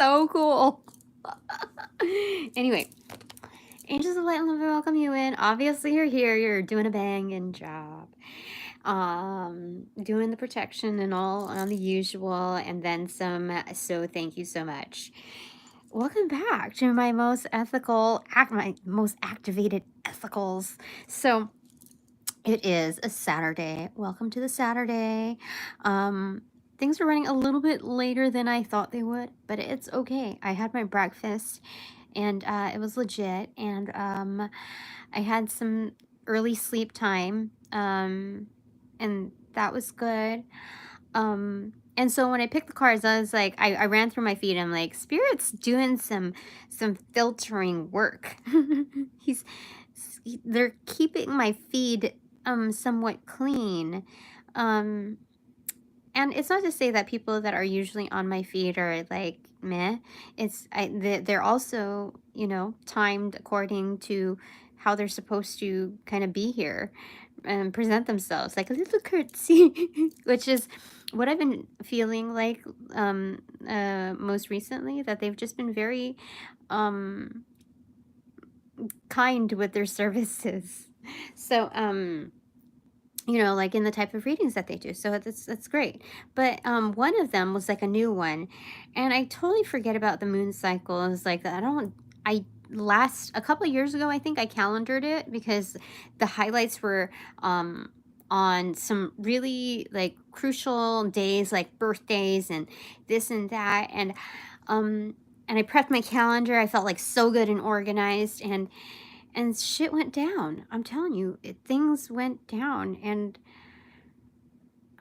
So cool. Anyway, Angels of Light and Love, welcome you in. Obviously, you're here. You're doing a banging job. Doing the protection and all on the usual, and then some. So thank you so much. Welcome back to my most ethical, my most activated ethicals. So it is a Saturday. Welcome to the Saturday. Things are running a little bit later than I thought they would, but it's okay. I had my breakfast and it was legit, and I had some early sleep time, and that was good. And so when I picked the cards, I was like, I ran through my feed. I'm like, Spirit's doing some filtering work. They're keeping my feed somewhat clean. And it's not to say that people that are usually on my feed are like meh. They're also, you know, timed according to how they're supposed to kind of be here and present themselves, like a little curtsy, which is what I've been feeling like most recently, that they've just been very kind with their services. So you know, like in the type of readings that they do. So that's great. But one of them was like a new one, and I totally forget about the moon cycle. It was like, a couple of years ago, I think I calendared it because the highlights were on some really like crucial days, like birthdays and this and that, and I prepped my calendar. I felt like so good and organized, and shit went down. I'm telling you, things went down, and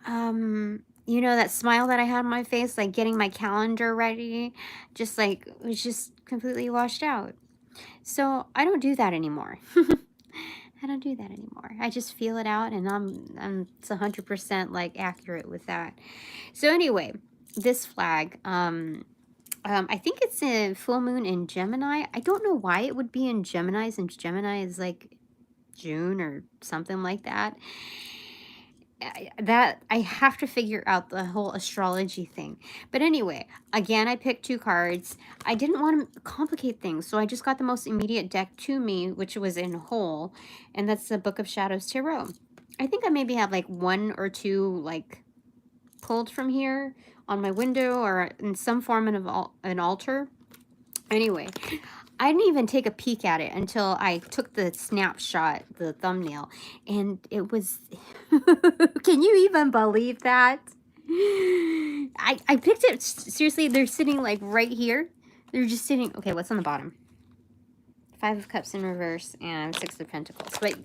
you know, that smile that I had on my face, like getting my calendar ready, just like was just completely washed out. So I don't do that anymore. I don't do that anymore. I just feel it out, and it's 100% like accurate with that. So anyway, this flag, I think it's a full moon in Gemini. I don't know why it would be in Gemini, since Gemini is like June or something like that. I have to figure out the whole astrology thing. But anyway, again, I picked 2 cards. I didn't want to complicate things, so I just got the most immediate deck to me, which was in whole, and that's the Book of Shadows Tarot. I think I maybe have like 1 or 2 like pulled from here on my window or in some form of an altar. Anyway, I didn't even take a peek at it until I took the snapshot, the thumbnail, and it was, can you even believe that? I picked it, seriously, they're sitting like right here. They're just sitting, okay, what's on the bottom? 5 of Cups in reverse and 6 of Pentacles. But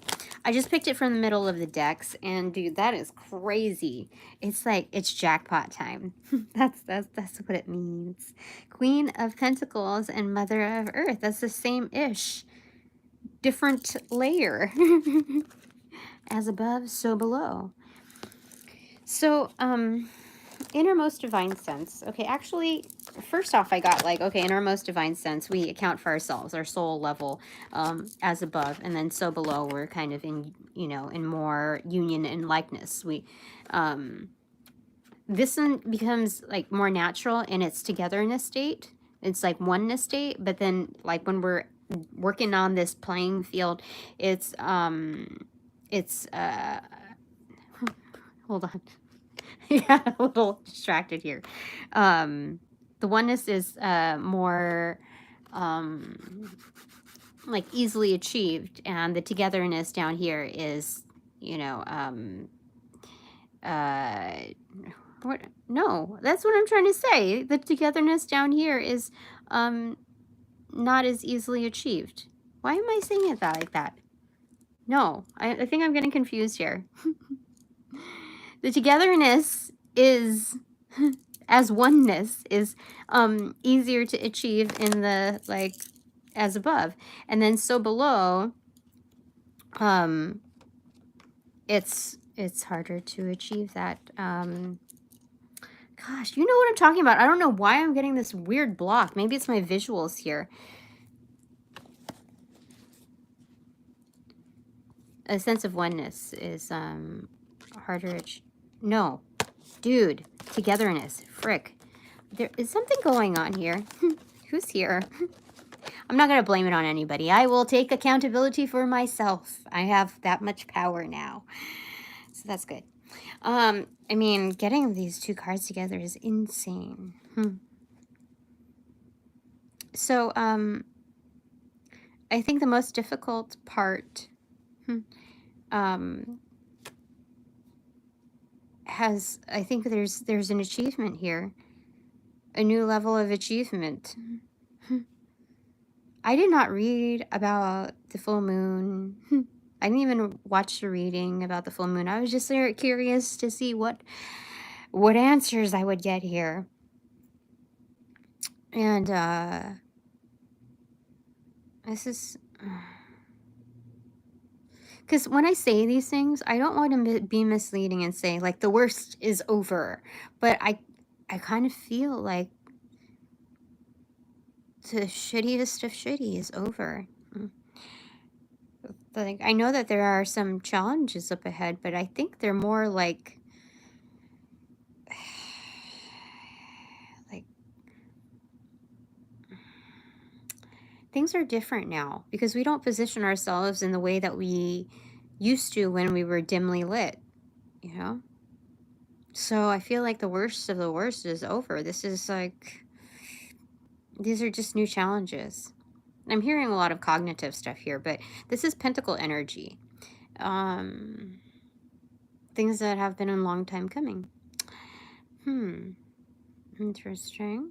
I just picked it from the middle of the decks, and dude, that is crazy. It's like, it's jackpot time. that's what it means. Queen of Pentacles and Mother of Earth. That's the same ish. Different layer. As above, so below. So, innermost divine sense. Okay, actually, first off, I got like, okay, innermost divine sense, we account for ourselves, our soul level, as above, and then so below, we're kind of in, you know, in more union and likeness. We, this one becomes like more natural in its togetherness state. It's like oneness state, but then like when we're working on this playing field, it's hold on. Yeah, a little distracted here. The oneness is more like easily achieved, and the togetherness down here is, you know, what? No, that's what I'm trying to say. The togetherness down here is not as easily achieved. Why am I saying it like that? No, I think I'm getting confused here. The togetherness is, as oneness, is easier to achieve in the, like, as above. And then so below, it's harder to achieve that. Gosh, you know what I'm talking about. I don't know why I'm getting this weird block. Maybe it's my visuals here. A sense of oneness is harder. No, dude, togetherness. Frick. There is something going on here. Who's here? I'm not going to blame it on anybody. I will take accountability for myself. I have that much power now. So that's good. I mean, getting these two cards together is insane. So, I think the most difficult part I think there's an achievement here. A new level of achievement. I did not read about the full moon. I didn't even watch the reading about the full moon. I was just curious to see what answers I would get here. And this is because when I say these things, I don't want to be misleading and say like the worst is over, but I kind of feel like the shittiest of shitty is over. Like, I know that there are some challenges up ahead, but I think they're more like things are different now because we don't position ourselves in the way that we used to when we were dimly lit, you know? So I feel like the worst of the worst is over. This is like, these are just new challenges. I'm hearing a lot of cognitive stuff here, but this is pentacle energy. Things that have been a long time coming. Interesting.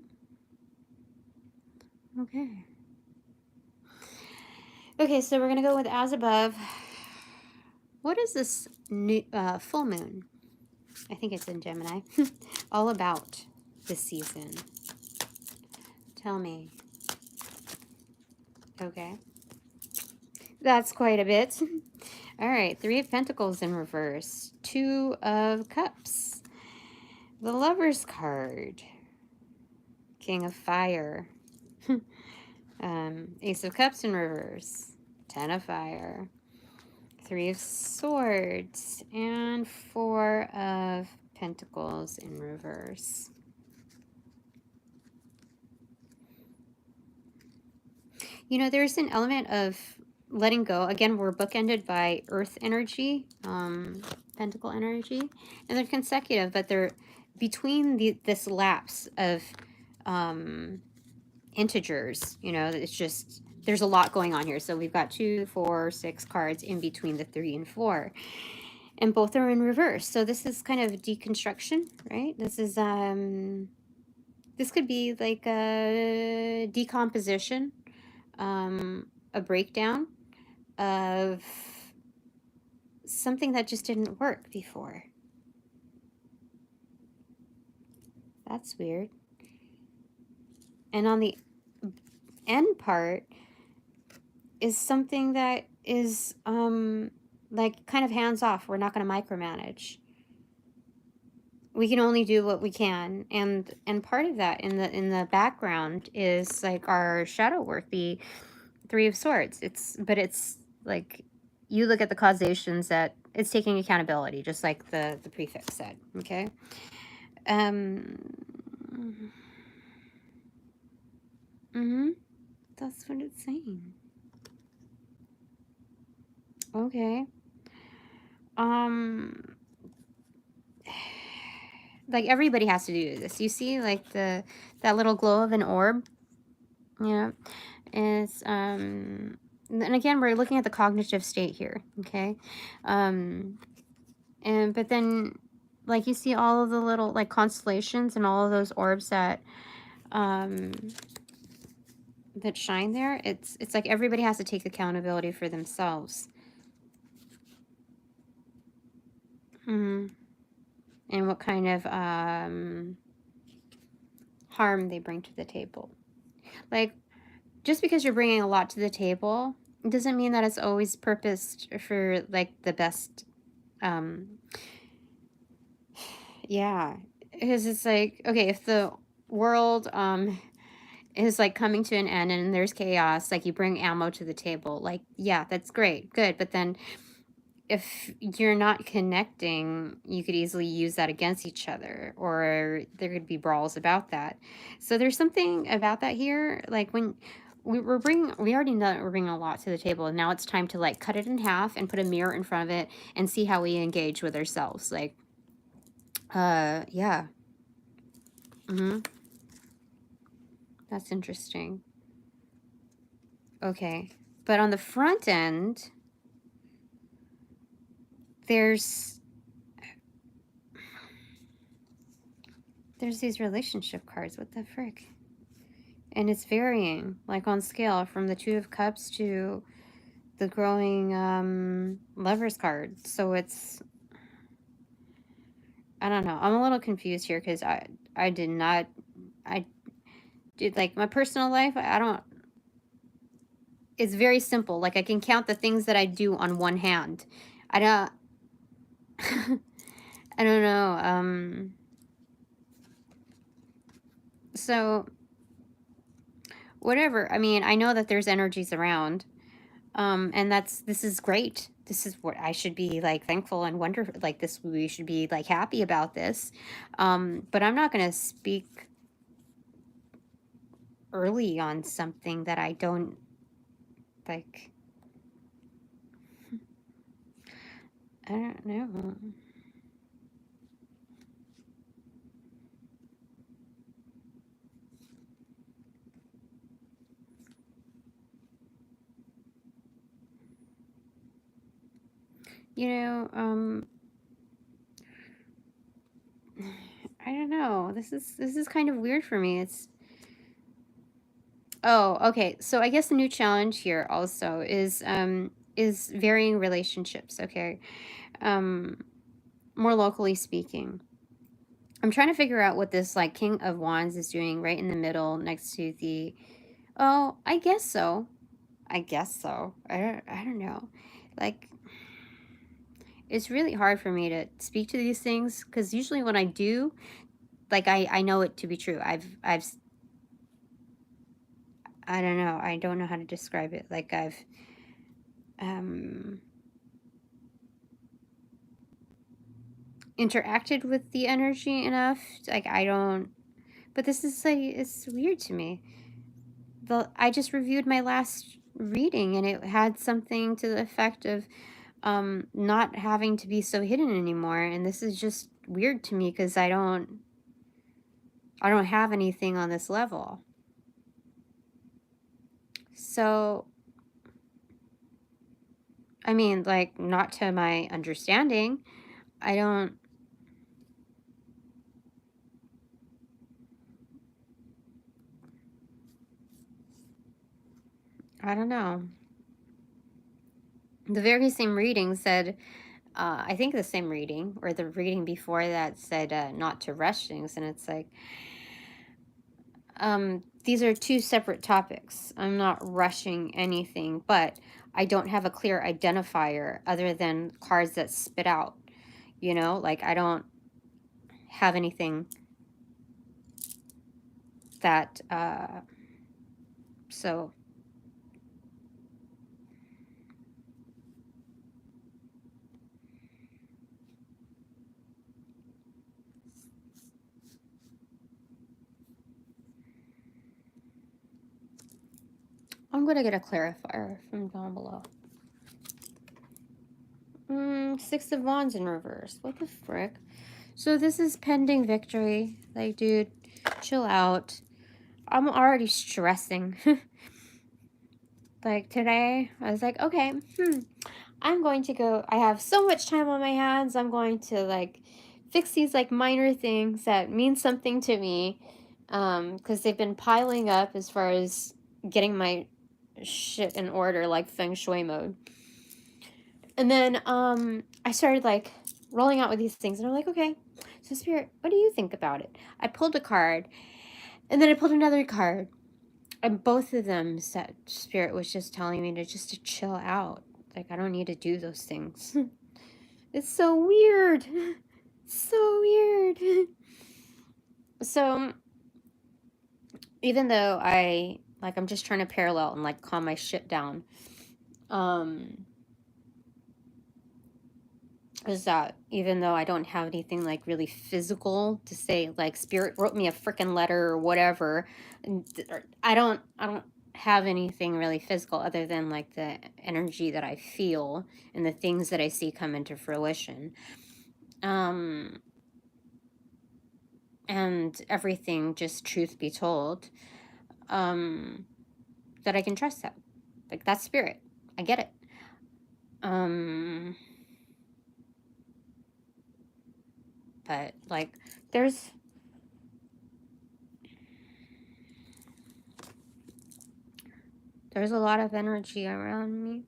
Okay. Okay, so we're going to go with as above. What is this new full moon? I think it's in Gemini. All about this season. Tell me. Okay. That's quite a bit. All right, 3 of Pentacles in reverse. 2 of Cups. The Lover's card. King of Fire. Ace of Cups in reverse. 10 of Fire. 3 of Swords. And 4 of Pentacles in reverse. You know, there's an element of letting go. Again, we're bookended by Earth energy, Pentacle energy, and they're consecutive, but they're between this lapse of integers. You know, it's just, there's a lot going on here. So we've got 2, 4, 6 cards in between the 3 and 4. And both are in reverse. So this is kind of deconstruction, right? This is, this could be like a decomposition. A breakdown of something that just didn't work before. That's weird. And on the end part is something that is like kind of hands off. We're not going to micromanage. We can only do what we can, and part of that in the background is like our shadow work, the 3 of Swords. It's like you look at the causations that it's taking accountability, just like the prefix said. Okay. That's what it's saying. Okay. Like everybody has to do this. You see, like that little glow of an orb. Yeah. It's and again, we're looking at the cognitive state here. Okay. But then, like, you see all of the little like constellations and all of those orbs that that shine there. It's like everybody has to take accountability for themselves. And what kind of harm they bring to the table. Like, just because you're bringing a lot to the table doesn't mean that it's always purposed for like the best. Yeah, because it's like, okay, if the world is like coming to an end and there's chaos, like you bring ammo to the table, like, yeah, that's great, good, but then if you're not connecting, you could easily use that against each other, or there could be brawls about that. So there's something about that here. Like when we already know that we're bringing a lot to the table, and now it's time to like cut it in half and put a mirror in front of it and see how we engage with ourselves. Like, yeah. That's interesting. Okay. But on the front end, there's these relationship cards. What the frick? And it's varying, like on scale, from the Two of Cups to the growing Lovers card. So it's, I don't know. I'm a little confused here because I did like my personal life. I don't, it's very simple. Like I can count the things that I do on one hand. I don't, I don't know. So whatever. I mean, I know that there's energies around. And this is great. This is what I should be like thankful and wonderful. Like this, we should be like happy about this. But I'm not going to speak early on something that I don't like. I don't know. You know, I don't know. This is kind of weird for me. It's, oh, okay. So I guess the new challenge here also is varying relationships, okay? More locally speaking. I'm trying to figure out what this like King of Wands is doing right in the middle next to the, oh, I guess so. I guess so. I don't know. Like, it's really hard for me to speak to these things because usually when I do, like I know it to be true. I don't know. I don't know how to describe it. Like I've interacted with the energy enough. Like I don't, but this is like, it's weird to me. I just reviewed my last reading and it had something to the effect of not having to be so hidden anymore, and this is just weird to me because I don't have anything on this level. So I mean, like, not to my understanding. I don't know. The very same reading said, I think the same reading, or the reading before that said not to rush things, and it's like, these are two separate topics. I'm not rushing anything, but I don't have a clear identifier other than cards that spit out, you know? Like, I don't have anything that, so... I'm going to get a clarifier from down below. Six of Wands in reverse. What the frick? So this is pending victory. Like, dude, chill out. I'm already stressing. Like, today, I was like, okay, I'm going to go. I have so much time on my hands. I'm going to, like, fix these, like, minor things that mean something to me. Because they've been piling up as far as getting my shit in order, like Feng Shui mode. And then I started like rolling out with these things, and I'm like, okay, so Spirit, what do you think about it? I pulled a card, and then I pulled another card, and both of them said Spirit was just telling me to chill out. Like, I don't need to do those things. It's so weird. So weird. So even though I'm just trying to parallel and like calm my shit down, is that even though I don't have anything like really physical to say, like spirit wrote me a freaking letter or whatever, I don't have anything really physical other than like the energy that I feel and the things that I see come into fruition. And everything, just truth be told, that I can trust that. Like, that's spirit. I get it. But like there's a lot of energy around me.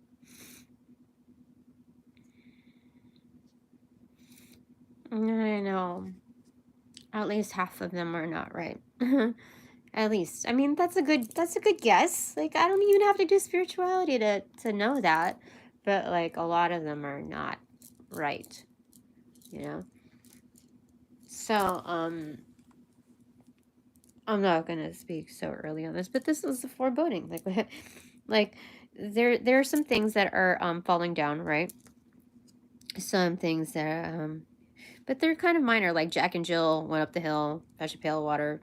I know. At least half of them are not right. At least. I mean, that's a good guess. Like, I don't even have to do spirituality to know that. But like a lot of them are not right. You know? So, I'm not gonna speak so early on this, but this is a foreboding. Like like there are some things that are falling down, right? Some things that are, but they're kind of minor, like Jack and Jill went up the hill, fetched a pail of water.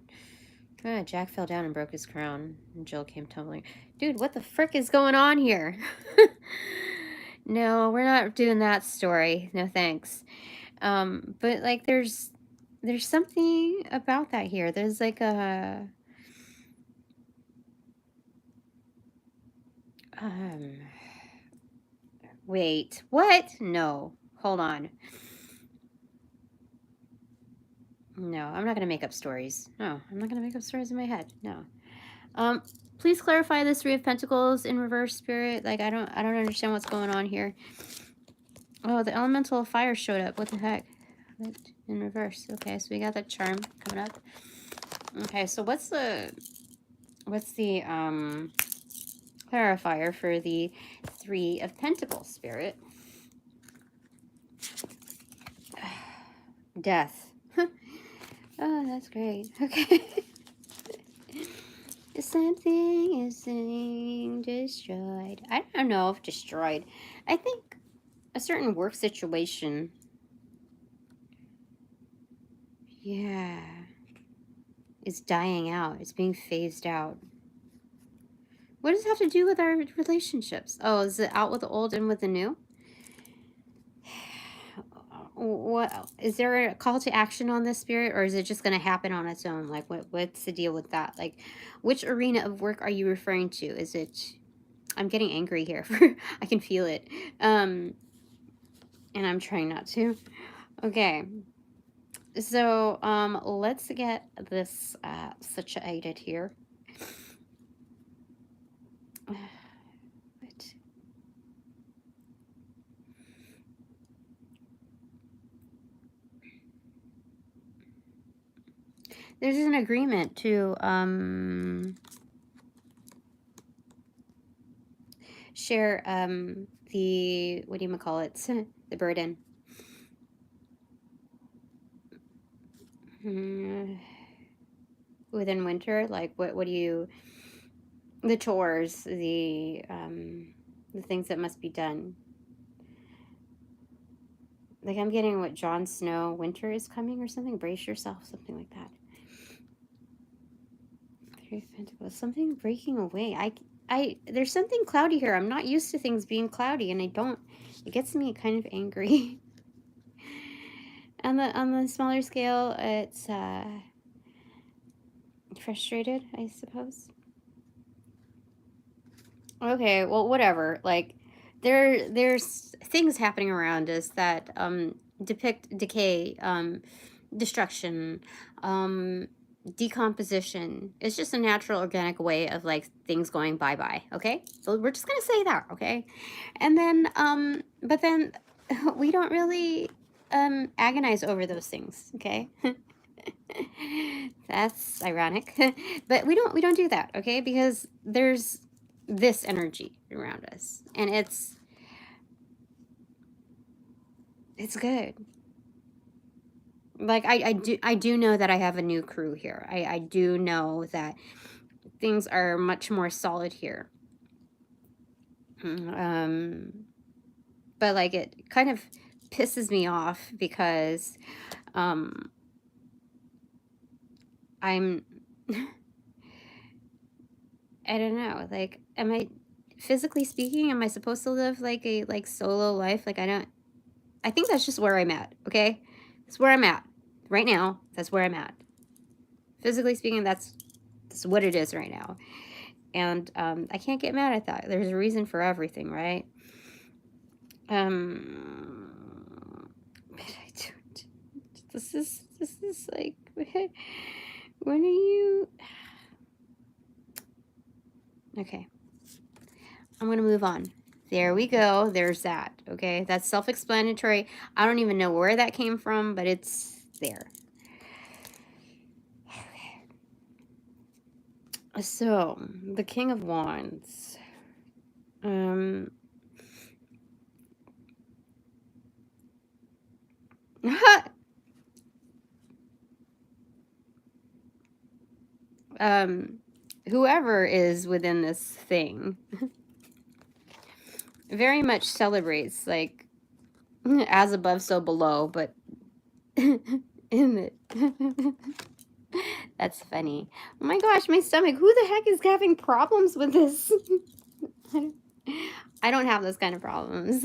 Jack fell down and broke his crown, and Jill came tumbling. Dude, what the frick is going on here? No, we're not doing that story. No thanks. But like there's something about that here. There's like a wait, what? No, hold on. No, I'm not gonna make up stories. No, I'm not gonna make up stories in my head. No. Please clarify this Three of Pentacles in reverse, Spirit. Like I don't understand what's going on here. Oh, the elemental of fire showed up. What the heck? What? In reverse. Okay, so we got that charm coming up. Okay, so what's the clarifier for the Three of Pentacles, Spirit? Death. Oh, that's great. Okay. Something is being destroyed. I don't know if destroyed. I think a certain work situation. Yeah. Is dying out. It's being phased out. What does it have to do with our relationships? Oh, is it out with the old and with the new? What is there a call to action on this, Spirit, or is it just going to happen on its own? Like what's the deal with that? Like which arena of work are you referring to? Is it I'm getting angry here. I can feel it. And I'm trying not to. Okay. So let's get this situated here. There's an agreement to share the what do you call it? The burden. Within winter, like what do you the chores, the things that must be done. Like I'm getting what Jon Snow, winter is coming or something. Brace yourself, something like that. Three of Pentacles, something breaking away. There's something cloudy here. I'm not used to things being cloudy, and it gets me kind of angry. On the smaller scale, it's frustrated, I suppose. Okay, well, whatever. Like, there's things happening around us that depict decay, destruction, decomposition. It's just a natural, organic way of like things going bye-bye. Okay, so we're just gonna say that. Okay, and then but then we don't really agonize over those things. Okay. That's ironic. But we don't do that. Okay, because there's this energy around us, and it's good. Like I do know that I have a new crew here. I do know that things are much more solid here. But like it kind of pisses me off because I'm I don't know, like, am I, physically speaking, am I supposed to live like a solo life? Like, I think that's just where I'm at, okay? That's where I'm at right now. That's where I'm at. Physically speaking, that's what it is right now. And I can't get mad at that. There's a reason for everything, right? But I don't. This is like, when are you? Okay, I'm gonna move on. There we go. There's that. Okay, that's self-explanatory. I don't even know where that came from, but it's there. Okay. So, the King of Wands. Whoever is within this thing very much celebrates, like, as above, so below, but in it. That's funny. Oh my gosh, my stomach. Who the heck is having problems with this? I don't have those kind of problems.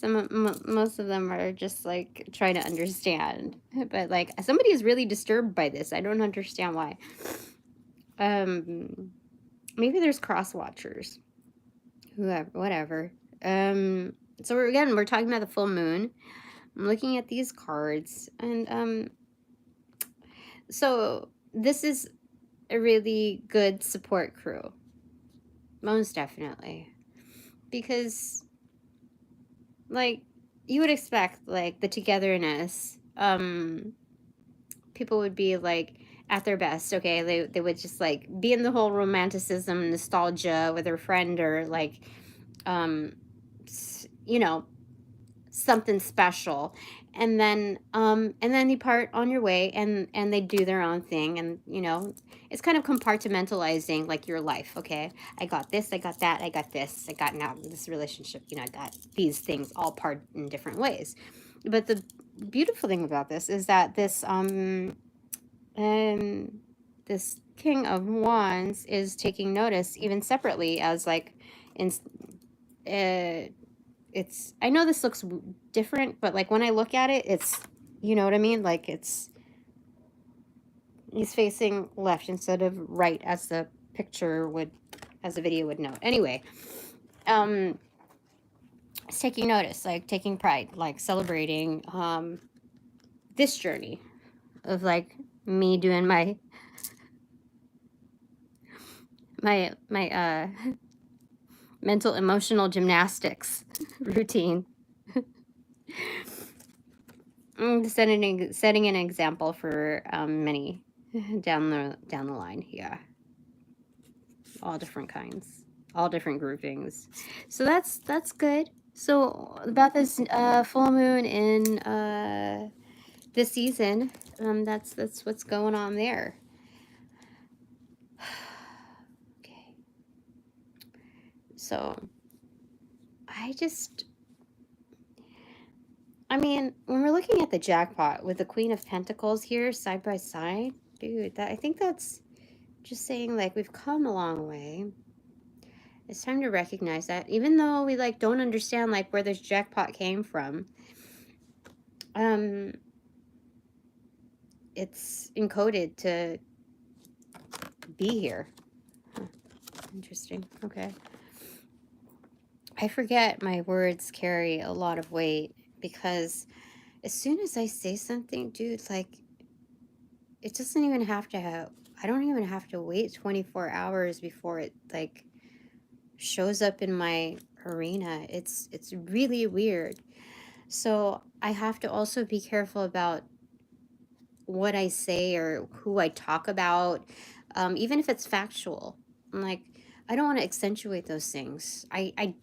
Most of them are just like trying to understand, but like somebody is really disturbed by this. I don't understand why. Maybe there's cross watchers, whoever, whatever. So we're talking about the full moon. I'm looking at these cards, and so this is a really good support crew, most definitely, because like you would expect, like, the togetherness, people would be like at their best, okay? They would just like be in the whole romanticism, nostalgia with their friend, or like you know, something special, and then you part on your way, and they do their own thing, and you know, it's kind of compartmentalizing like your life. Okay, I got this, I got that, I got this, I got now this relationship, you know, I got these things all part in different ways. But the beautiful thing about this is that this this King of Wands is taking notice even separately, as like in it's, I know this looks different, but like when I look at it, it's, you know what I mean? Like he's facing left instead of right, as the picture would, as the video would note. Anyway, it's taking notice, like taking pride, like celebrating this journey of like me doing my mental emotional gymnastics routine. Setting an example for many down the line. Yeah, all different kinds, all different groupings. So that's good. So about this full moon in this season, that's what's going on there. Okay. So I mean, when we're looking at the jackpot with the Queen of Pentacles here side by side, dude, I think that's just saying like we've come a long way. It's time to recognize that, even though we like don't understand like where this jackpot came from. It's encoded to be here. Huh. Interesting. Okay. I forget my words carry a lot of weight, because as soon as I say something, dude, like it doesn't even have to have, I don't even have to wait 24 hours before it like shows up in my arena. It's really weird. So I have to also be careful about what I say or who I talk about, even if it's factual. I'm like, I don't want to accentuate those things. I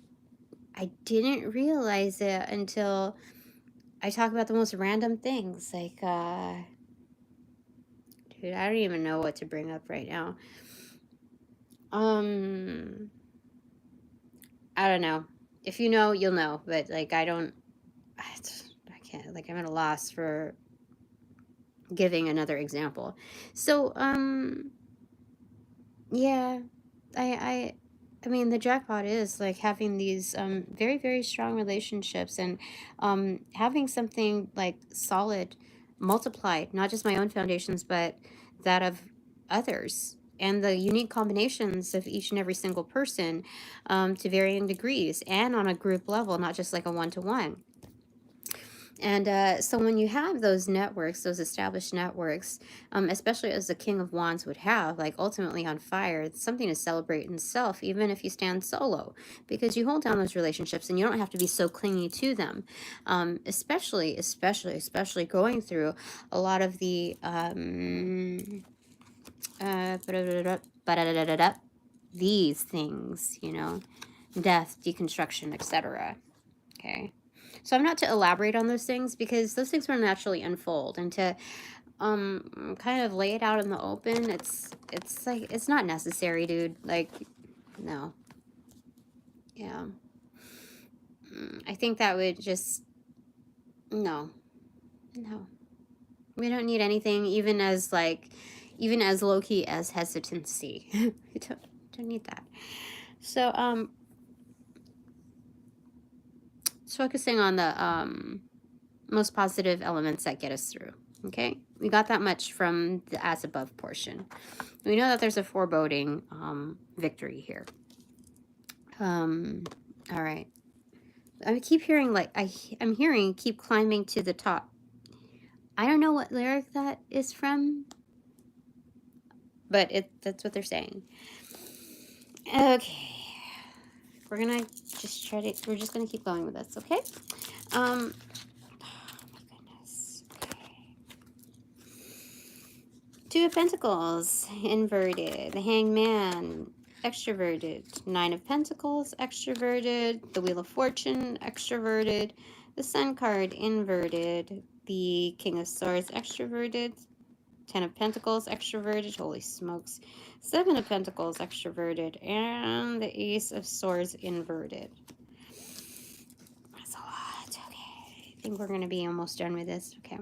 didn't realize it until I talk about the most random things. Like, dude, I don't even know what to bring up right now. I don't know. If you know, you'll know. But like, I can't. Like, I'm at a loss for giving another example. So, yeah, I mean, the jackpot is like having these very, very strong relationships, and having something like solid multiplied, not just my own foundations, but that of others, and the unique combinations of each and every single person, to varying degrees, and on a group level, not just like a one-to-one. And so when you have those networks, those established networks, especially as the King of Wands would have, like ultimately on fire, it's something to celebrate in self, even if you stand solo, because you hold down those relationships and you don't have to be so clingy to them. Especially going through a lot of the these things, you know, death, deconstruction, etc. Okay. So I'm not to elaborate on those things because those things will naturally unfold, and to kind of lay it out in the open, it's like, it's not necessary, dude. Like, no. Yeah. I think that would just, no. We don't need anything, even as low-key as hesitancy. We don't need that. So focusing on the most positive elements that get us through. Okay, we got that much from the as above portion. We know that there's a foreboding victory here. All right. I keep hearing, like, I'm hearing keep climbing to the top. I don't know what lyric that is from, but that's what they're saying. Okay. We're gonna just we're just gonna keep going with this, okay? Oh my goodness. Okay. Two of Pentacles, inverted. The Hangman, extroverted. Nine of Pentacles, extroverted. The Wheel of Fortune, extroverted. The Sun card, inverted. The King of Swords, extroverted. Ten of Pentacles, extroverted. Holy smokes. Seven of Pentacles, extroverted. And the Ace of Swords, inverted. That's a lot. Okay. I think we're going to be almost done with this. Okay.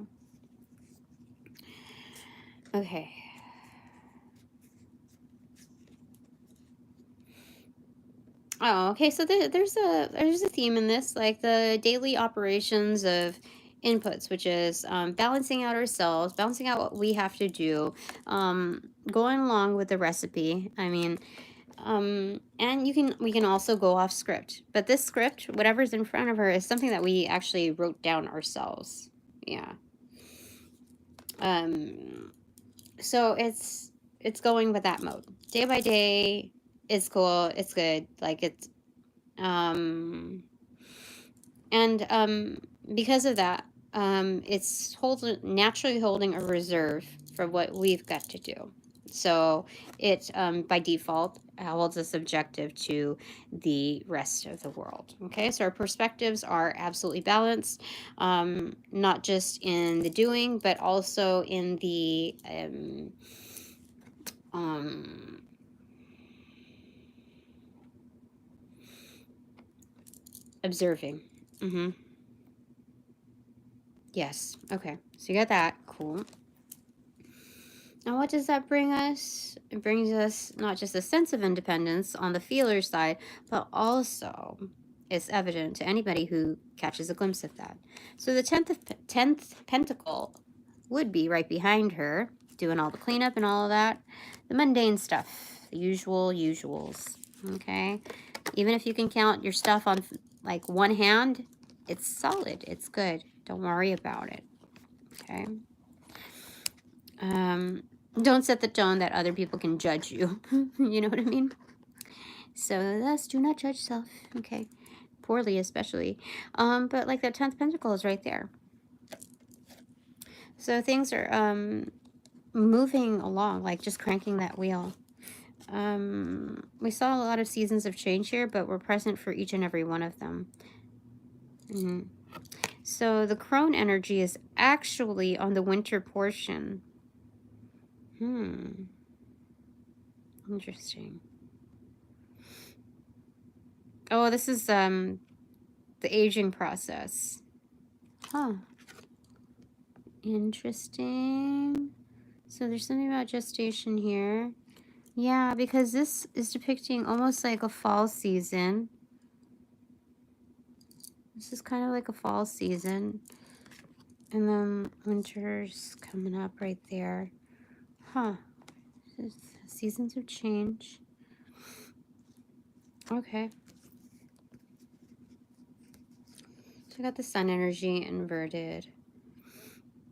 Okay. Oh, okay. So there's a theme in this, like the daily operations of inputs, which is balancing out ourselves, balancing out what we have to do, going along with the recipe. I mean, and we can also go off script, but this script, whatever's in front of her, is something that we actually wrote down ourselves. Yeah. So it's going with that mode, day by day. It's cool. It's good. Like, it's and because of that, it's naturally holding a reserve for what we've got to do. So it by default holds us objective to the rest of the world. Okay, so our perspectives are absolutely balanced, not just in the doing, but also in the observing. Yes. Okay. So you got that. Cool. Now, what does that bring us? It brings us not just a sense of independence on the feeler side, but also it's evident to anybody who catches a glimpse of that. So the 10th pentacle would be right behind her, doing all the cleanup and all of that. The mundane stuff, the usuals. Okay. Even if you can count your stuff on like one hand, it's solid. It's good. Don't worry about it. Okay. Don't set the tone that other people can judge you. You know what I mean? So thus, do not judge self. Okay. Poorly, especially. But like that 10th pentacle is right there. So things are moving along, like just cranking that wheel. We saw a lot of seasons of change here, but we're present for each and every one of them. So the crone energy is actually on the winter portion. Interesting. Oh, this is The aging process. Huh. Interesting. So there's something about gestation here. Yeah, because this is depicting almost like a fall season. This is kind of like a fall season. And then winter's coming up right there. Huh. Seasons of change. Okay. So I got the sun energy inverted.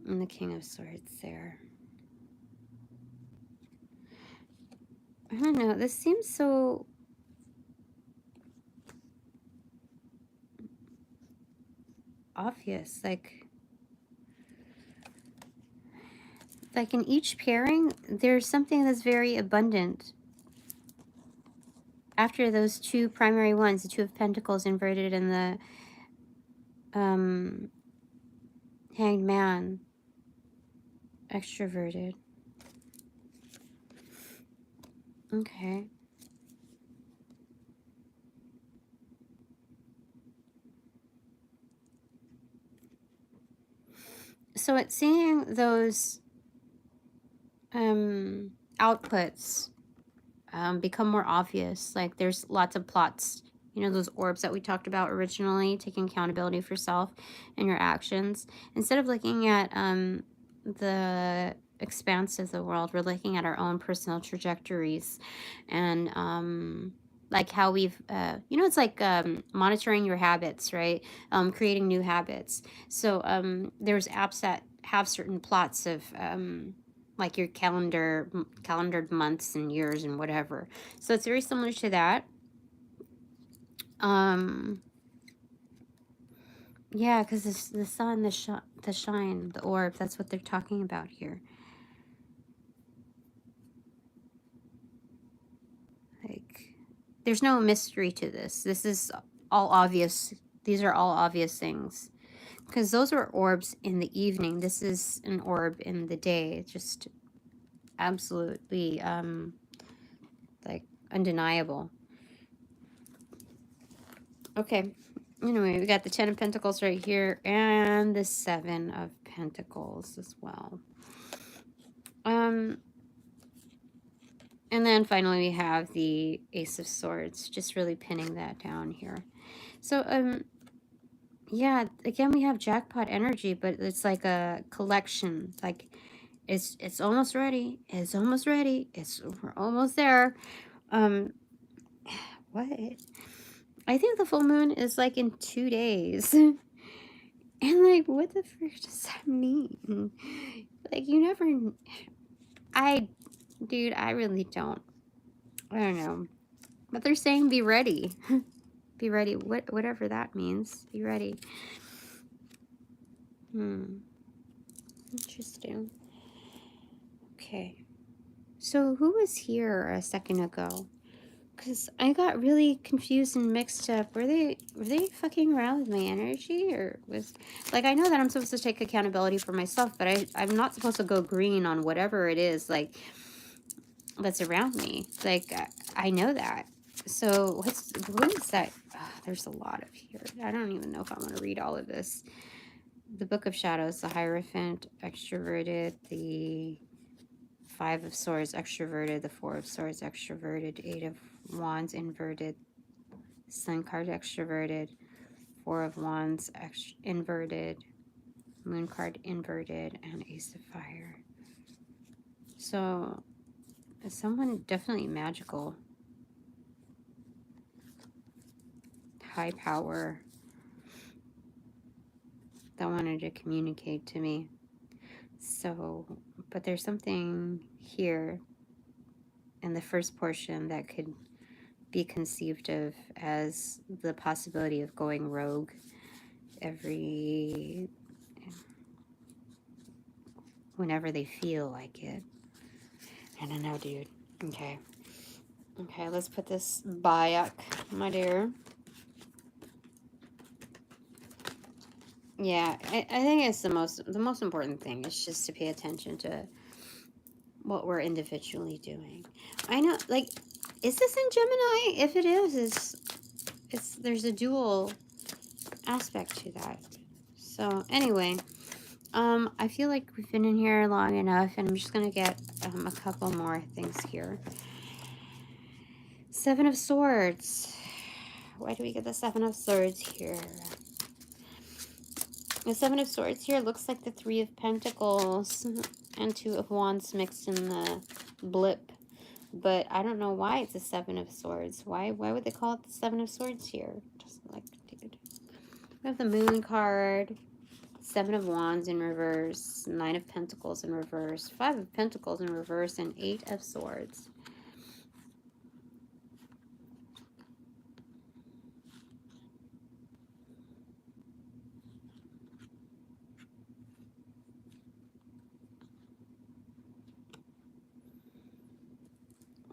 And the King of Swords there. I don't know. This seems so... obvious. Like in each pairing, there's something that's very abundant. After those two primary ones, the Two of Pentacles inverted and the Hanged Man extroverted. Okay. So it's seeing those outputs become more obvious. Like there's lots of plots, you know, those orbs that we talked about originally, taking accountability for self and your actions. Instead of looking at the expanse of the world, we're looking at our own personal trajectories and like how we've, you know, it's like monitoring your habits, right? Creating new habits. So there's apps that have certain plots of like your calendared months and years and whatever. So it's very similar to that. Yeah, because the sun, the shine, the orb, that's what they're talking about here. Like, there's no mystery to this. This is all obvious. These are all obvious things. Because those are orbs in the evening. This is an orb in the day. It's just absolutely, like, undeniable. Okay. Anyway, we got the 10 of Pentacles right here and the 7 of Pentacles as well. And then finally we have the Ace of Swords, just really pinning that down here. So, yeah, again, we have Jackpot energy, but it's like a collection. Like, it's almost ready. It's almost ready. We're almost there. What? I think the full moon is like in 2 days. And like, what the frick does that mean? Like, you never... Dude, I really don't. I don't know. But they're saying be ready. Be ready. Whatever that means. Be ready. Interesting. Okay. So who was here a second ago? Because I got really confused and mixed up. Were they fucking around with my energy? Or was... Like, I know that I'm supposed to take accountability for myself, but I'm not supposed to go green on whatever it is, like, that's around me. Like, I know that. So what is that? Oh, there's a lot of here. I don't even know if I want to read all of this. The Book of Shadows, the Hierophant extroverted, the 5 of Swords extroverted, the 4 of Swords extroverted, 8 of Wands inverted, Sun card extroverted, 4 of Wands inverted, Moon card inverted, and Ace of Fire. So someone definitely magical, high power, that wanted to communicate to me. So, but there's something here in the first portion that could be conceived of as the possibility of going rogue whenever they feel like it. I don't know, dude. Okay. Okay, let's put this back, my dear. Yeah, I think it's the most important thing is just to pay attention to what we're individually doing. I know, like, is this in Gemini? If it is, there's a dual aspect to that. So anyway, I feel like we've been in here long enough, and I'm just gonna get a couple more things here. Seven of Swords. Why do we get the Seven of Swords here? The Seven of Swords here looks like the Three of Pentacles and Two of Wands mixed in the blip. But I don't know why it's a Seven of Swords. Why would they call it the Seven of Swords here? Just like, dude. We have the Moon card, Seven of Wands in reverse, Nine of Pentacles in reverse, Five of Pentacles in reverse, and Eight of Swords.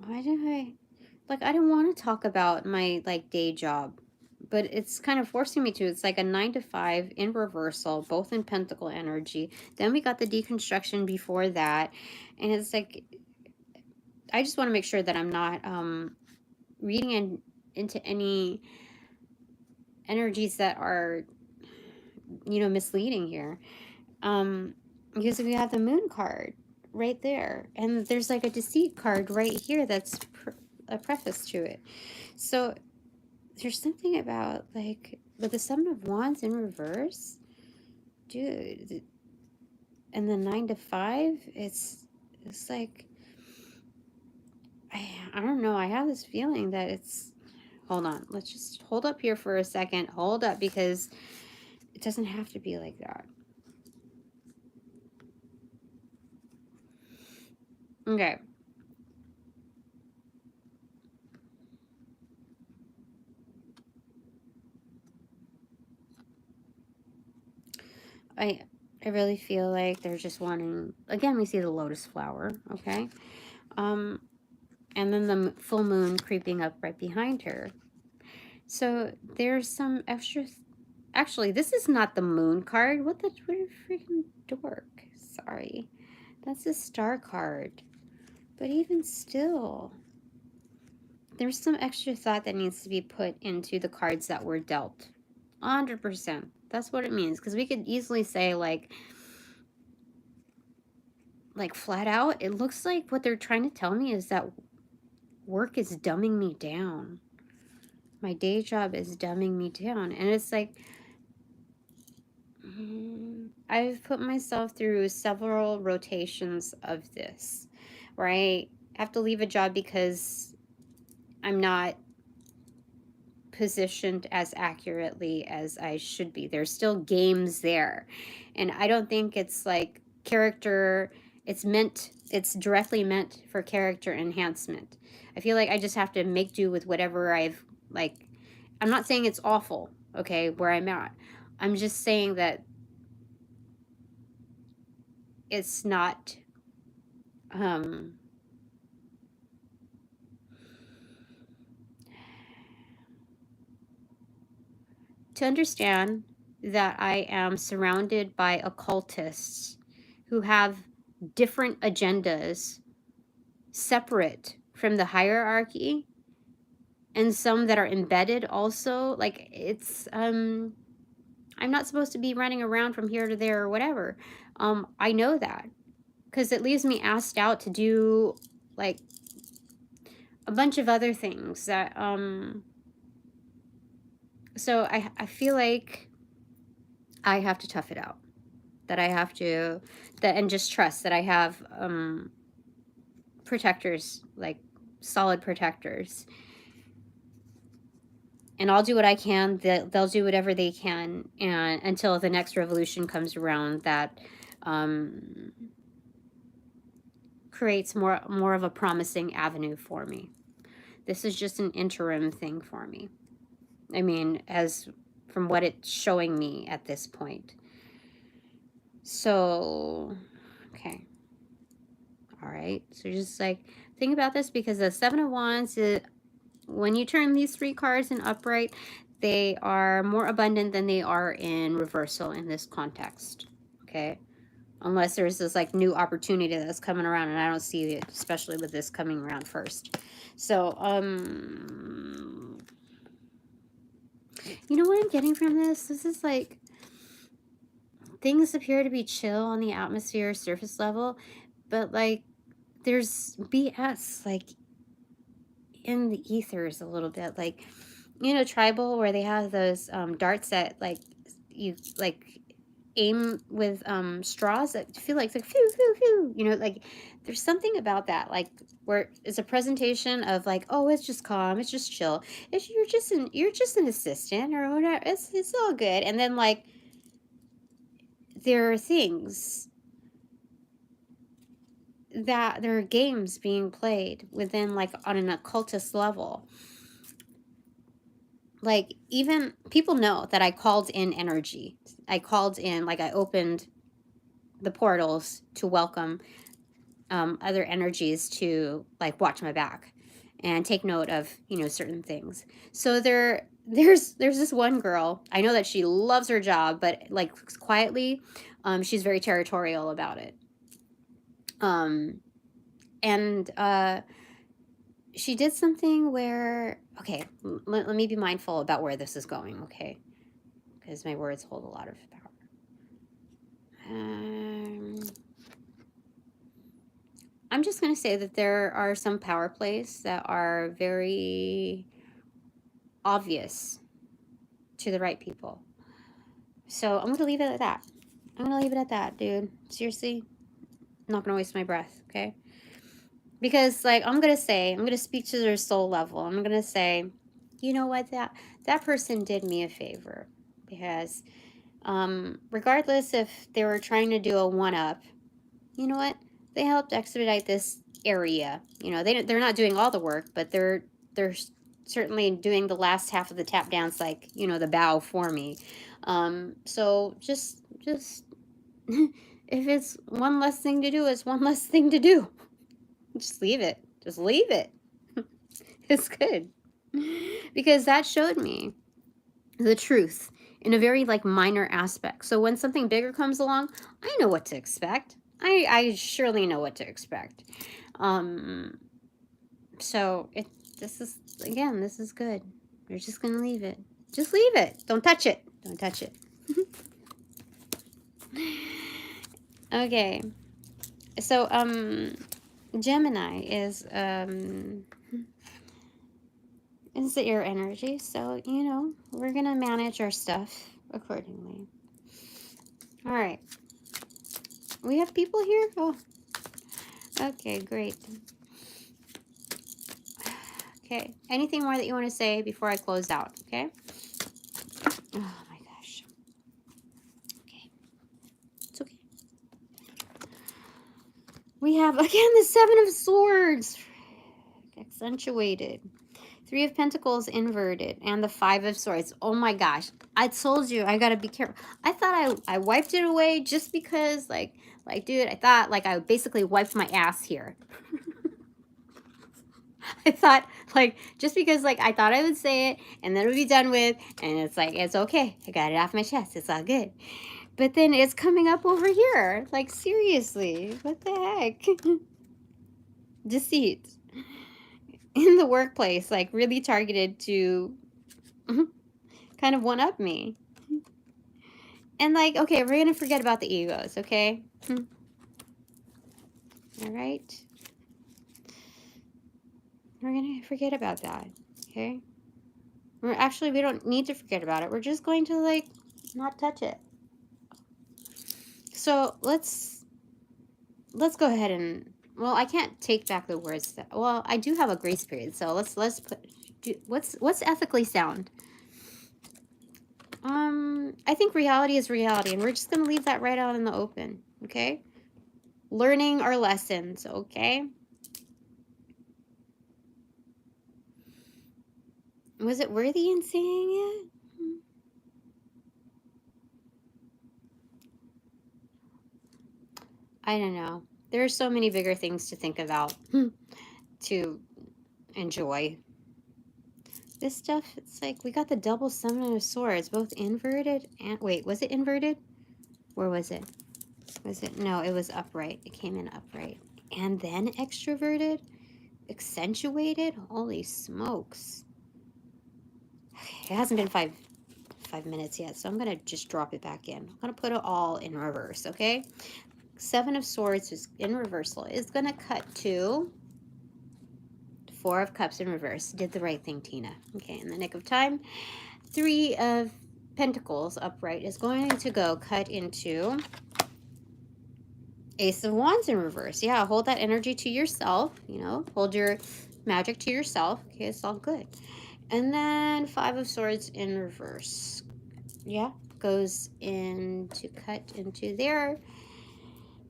Why do I don't want to talk about my, like, day job, but it's kind of forcing me to. It's like a 9 to 5 in reversal, both in pentacle energy. Then we got the deconstruction before that. And it's like, I just want to make sure that I'm not reading into any energies that are, you know, misleading here. Because we have the Moon card right there, and there's like a Deceit card right here that's a preface to it. So there's something about, like, with the Seven of Wands in reverse, dude, and the 9 to 5, it's like, I don't know, I have this feeling that it's, hold on, let's just hold up here for a second, hold up, because it doesn't have to be like that. Okay. I really feel like they're just wanting, again, we see the lotus flower, okay? And then the full moon creeping up right behind her. So there's some extra, actually, this is not the moon card. What a freaking dork. Sorry. That's a star card. But even still, there's some extra thought that needs to be put into the cards that were dealt. 100%. That's what it means. Because we could easily say, like flat out, it looks like what they're trying to tell me is that work is dumbing me down. My day job is dumbing me down. And it's like, I've put myself through several rotations of this, right? I have to leave a job because I'm not positioned as accurately as I should be. There's still games there. And I don't think it's like character, it's directly meant for character enhancement. I feel like I just have to make do with whatever I've, like, I'm not saying it's awful, okay, where I'm at. I'm just saying that it's not, to understand that I am surrounded by occultists who have different agendas separate from the hierarchy, and some that are embedded also. Like, it's, I'm not supposed to be running around from here to there or whatever. I know that because it leaves me asked out to do, like, a bunch of other things that, so I feel like I have to tough it out, that I have to, and just trust that I have protectors, like solid protectors, and I'll do what I can. They'll do whatever they can, and until the next revolution comes around that creates more of a promising avenue for me. This is just an interim thing for me. I mean, as from what it's showing me at this point. So, okay. All right. So just like think about this, because the Seven of Wands, when you turn these three cards in upright, they are more abundant than they are in reversal in this context. Okay. Unless there's this like new opportunity that's coming around, and I don't see it, especially with this coming around first. So, You know what I'm getting from this? This is like, things appear to be chill on the atmosphere surface level, but like there's BS like in the ethers a little bit. Like, you know, tribal, where they have those darts that like you like aim with straws that feel like it's like phew phew phew, you know, like there's something about that, like where it's a presentation of like, oh, it's just calm, it's just chill, it's you're just an assistant or whatever, it's all good. And then like there are things that there are games being played within like on an occultist level. Like, even people know that I called in energy. I called in, like I opened the portals to welcome other energies to like watch my back and take note of, you know, certain things. So there's this one girl, I know that she loves her job, but like quietly she's very territorial about it. And she did something where, okay, let me be mindful about where this is going, okay? Because my words hold a lot of power. I'm just going to say that there are some power plays that are very obvious to the right people. So I'm going to leave it at that. I'm going to leave it at that, dude. Seriously, I'm not going to waste my breath, okay? Because, like, I'm going to speak to their soul level. I'm going to say, you know what, that person did me a favor. Because regardless if they were trying to do a one-up, you know what? They helped expedite this area. You know, they're not doing all the work, but they're certainly doing the last half of the tap dance, like, you know, the bow for me. So just if it's one less thing to do, it's one less thing to do. Just leave it. Just leave it. It's good. Because that showed me the truth in a very like minor aspect. So when something bigger comes along, I know what to expect. I surely know what to expect. So this is good. We're just gonna leave it. Just leave it. Don't touch it. Don't touch it. Okay. So Gemini is the air energy, so you know, we're gonna manage our stuff accordingly. All right. We have people here? Oh. Okay, great. Okay. Anything more that you want to say before I close out, okay? Oh my gosh. Okay. It's okay. We have, again, the Seven of Swords. Accentuated. Three of Pentacles inverted. And the Five of Swords. Oh my gosh. I told you, I gotta be careful. I thought I wiped it away just because, like, dude, I thought, like, I basically wiped my ass here. I thought, like, just because, like, I thought I would say it and then it would be done with, and it's like, it's okay. I got it off my chest. It's all good. But then it's coming up over here. Like, seriously, what the heck? Deceit. In the workplace, like, really targeted to kind of one-up me. And, like, okay, we're going to forget about the egos, okay? All right? We're going to forget about that, okay? We don't need to forget about it. We're just going to, like, not touch it. So let's go ahead and, well, I can't take back the words that, well, I do have a grace period, so let's put, what's ethically sound? I think reality is reality, and we're just gonna leave that right out in the open, okay? Learning our lessons, okay? Was it worthy in saying it? I don't know. There are so many bigger things to think about, to enjoy. This stuff, it's like, we got the double Seven of Swords, both inverted and, wait, was it inverted? Where was it? Was it? No, it was upright. It came in upright. And then extroverted? Accentuated? Holy smokes. It hasn't been 5 5 minutes yet, so I'm going to just drop it back in. I'm going to put it all in reverse, okay? 7 of Swords is in reversal. It's going to cut to 4 of Cups in reverse. Did the right thing, Tina. Okay, in the nick of time. 3 of Pentacles upright is going to go cut into Ace of Wands in reverse. Yeah, hold that energy to yourself, you know, hold your magic to yourself. Okay, it's all good. And then 5 of Swords in reverse. Yeah, goes into cut into there.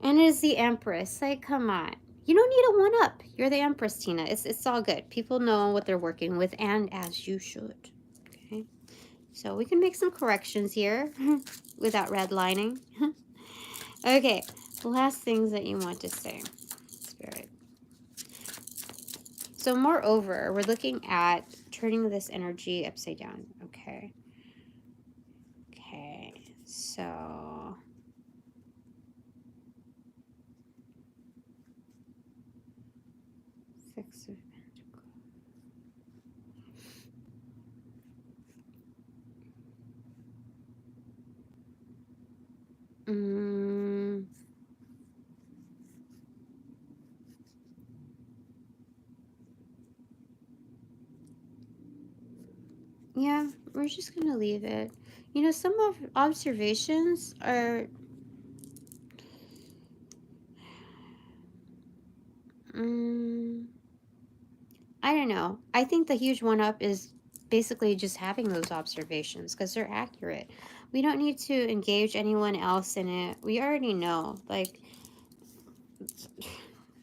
And it is the Empress. Like, come on. You don't need a one-up. You're the Empress, Tina. It's all good. People know what they're working with, and as you should. Okay. So we can make some corrections here without redlining. Okay. Last things that you want to say, Spirit. So moreover, we're looking at turning this energy upside down. Okay. Okay. So... Six of Pentacles. Yeah, we're just going to leave it. You know, some of observations are... I don't know. I think the huge one-up is basically just having those observations because they're accurate. We don't need to engage anyone else in it. We already know. Like,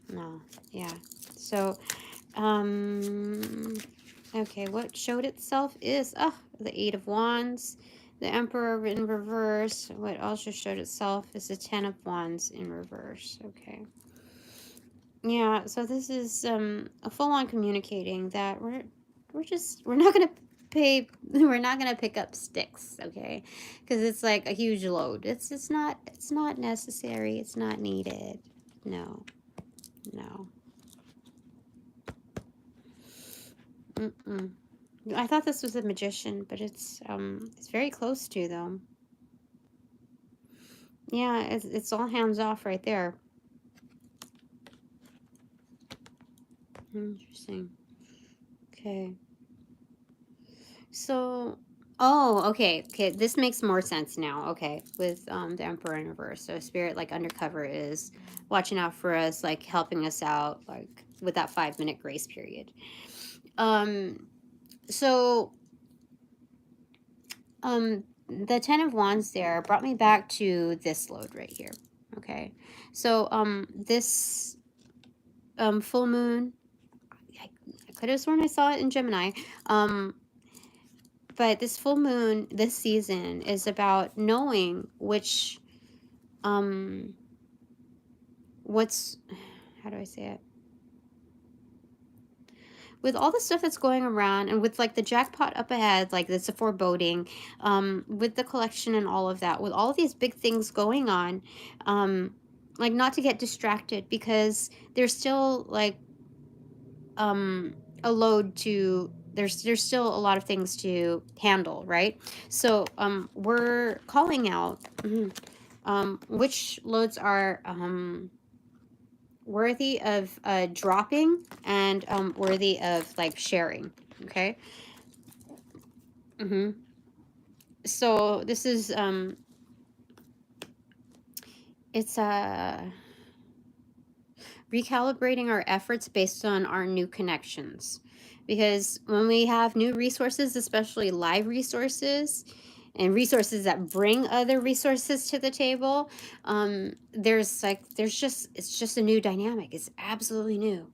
no. Yeah. So, okay, what showed itself is, the 8 of Wands, the Emperor in reverse. What also showed itself is the 10 of Wands in reverse. Okay. Yeah, so this is a full-on communicating that we're not gonna we're not gonna pick up sticks, okay? Because it's like a huge load. It's not necessary. It's not needed. No, no. I thought this was a Magician, but it's very close to though. Yeah, it's all hands off right there. Interesting. Okay. So, okay, this makes more sense now. Okay, with the Emperor in reverse. So Spirit, like, undercover is watching out for us, like, helping us out, like, with that 5-minute grace period. So, the 10 of Wands there brought me back to this load right here. Okay, so, this, full moon, I could have sworn I saw it in Gemini. But this full moon this season is about knowing which, what's, how do I say it? With all the stuff that's going around and with like the jackpot up ahead, like it's a foreboding, with the collection and all of that, with all of these big things going on, like not to get distracted because there's still like, a load to, there's still a lot of things to handle, right? So we're calling out which loads are worthy of dropping and worthy of like sharing. Okay. So this is it's recalibrating our efforts based on our new connections, because when we have new resources, especially live resources and resources that bring other resources to the table, it's just a new dynamic. It's absolutely new.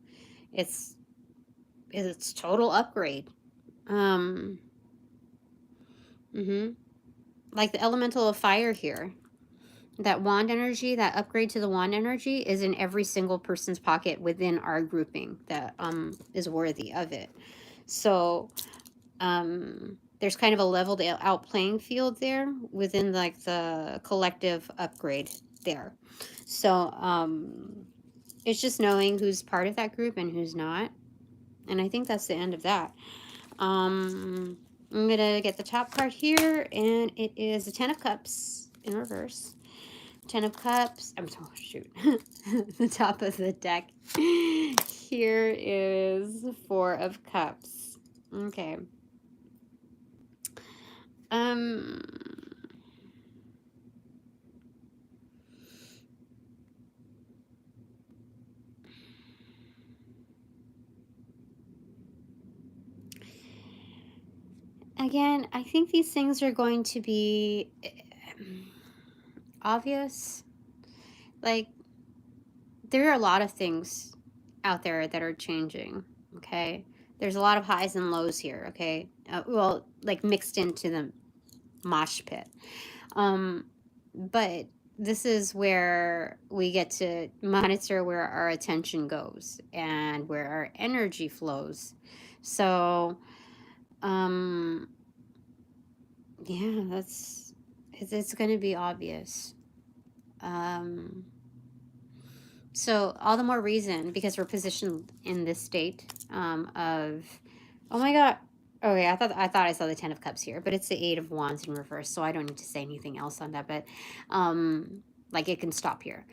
It's total upgrade. Like the elemental of fire here. That wand energy, that upgrade to the wand energy is in every single person's pocket within our grouping that is worthy of it. So there's kind of a leveled out playing field there within like the collective upgrade there. So it's just knowing who's part of that group and who's not. And I think that's the end of that. I'm going to get the top card here, and it is the Ten of Cups in reverse. Ten of Cups. I'm sorry, shoot. The top of the deck. Here is Four of Cups. Okay. Again, I think these things are going to be obvious. Like, there are a lot of things out there that are changing, okay? There's a lot of highs and lows here, okay? Well, like mixed into the mosh pit. But this is where we get to monitor where our attention goes and where our energy flows. So, yeah, it's going to be obvious. So all the more reason, because we're positioned in this state of, oh my God. Okay, I thought I saw the Ten of Cups here, but it's the Eight of Wands in reverse, so I don't need to say anything else on that. But like it can stop here.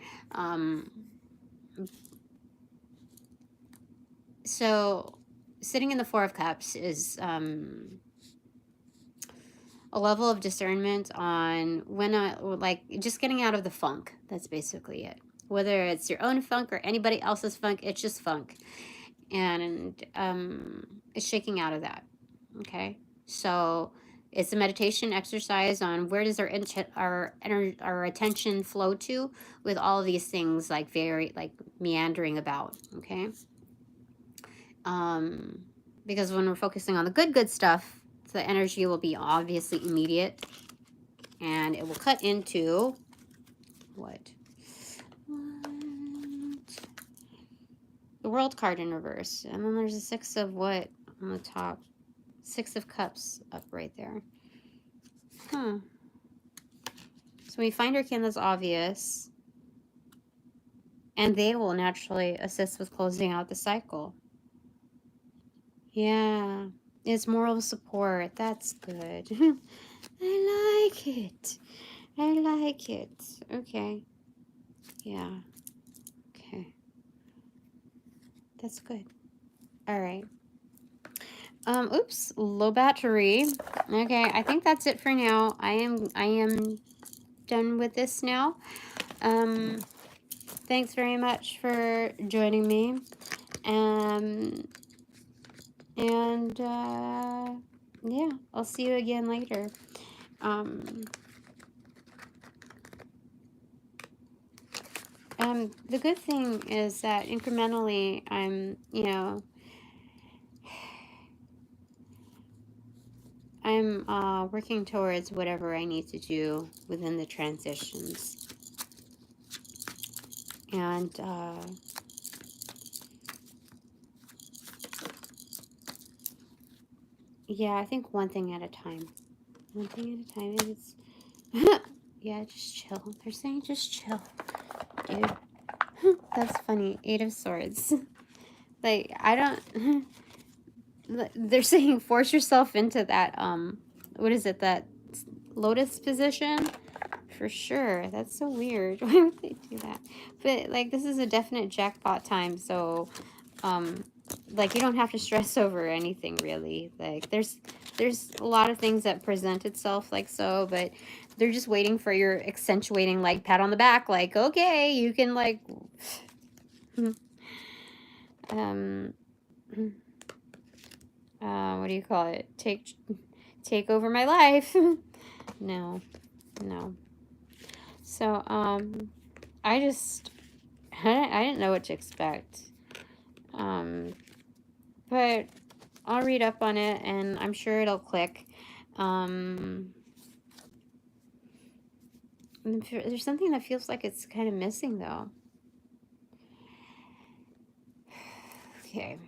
So sitting in the Four of Cups is a level of discernment on when like just getting out of the funk. That's basically it. Whether it's your own funk or anybody else's funk, it's just funk. And it's shaking out of that. Okay, so it's a meditation exercise on where does our attention flow to with all of these things, like very like meandering about. Okay, because when we're focusing on the good stuff, the energy will be obviously immediate, and it will cut into what the World card in reverse, and then there's a Six of what on the top. Six of Cups up right there. So we find our kin that's obvious, and they will naturally assist with closing out the cycle. Yeah, it's moral support. That's good. I like it. I like it. Okay. Yeah. Okay. That's good. All right. Oops, low battery. Okay, I think that's it for now. I am done with this now. Thanks very much for joining me. Yeah, I'll see you again later. The good thing is that incrementally I'm working towards whatever I need to do within the transitions. And yeah, I think one thing at a time. One thing at a time. It's yeah, just chill. They're saying just chill, dude. That's funny. Eight of Swords. Like, I don't... They're saying force yourself into that, what is it, that Lotus position? For sure. That's so weird. Why would they do that? But, like, this is a definite jackpot time, so, like, you don't have to stress over anything, really. Like, there's a lot of things that present itself like so, but they're just waiting for your accentuating, like, pat on the back, like, okay, you can, like... what do you call it? Take over my life. No. So, I didn't know what to expect. But I'll read up on it, and I'm sure it'll click. There's something that feels like it's kind of missing, though. Okay.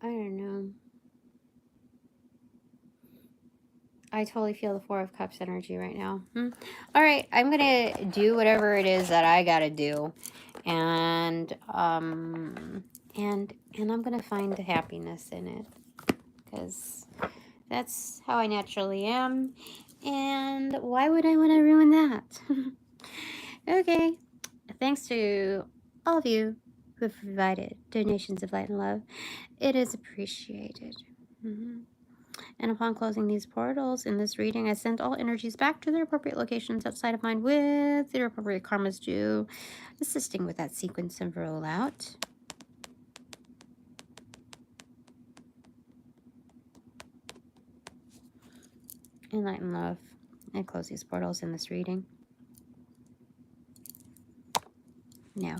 I don't know. I totally feel the Four of Cups energy right now. All right, I'm going to do whatever it is that I got to do. And I'm going to find the happiness in it. Because that's how I naturally am. And why would I want to ruin that? Okay. Thanks to all of you who have provided donations of light and love. It is appreciated. And upon closing these portals in this reading, I send all energies back to their appropriate locations outside of mine with their appropriate karmas due, assisting with that sequence of rollout. And light and love. And close these portals in this reading. Now.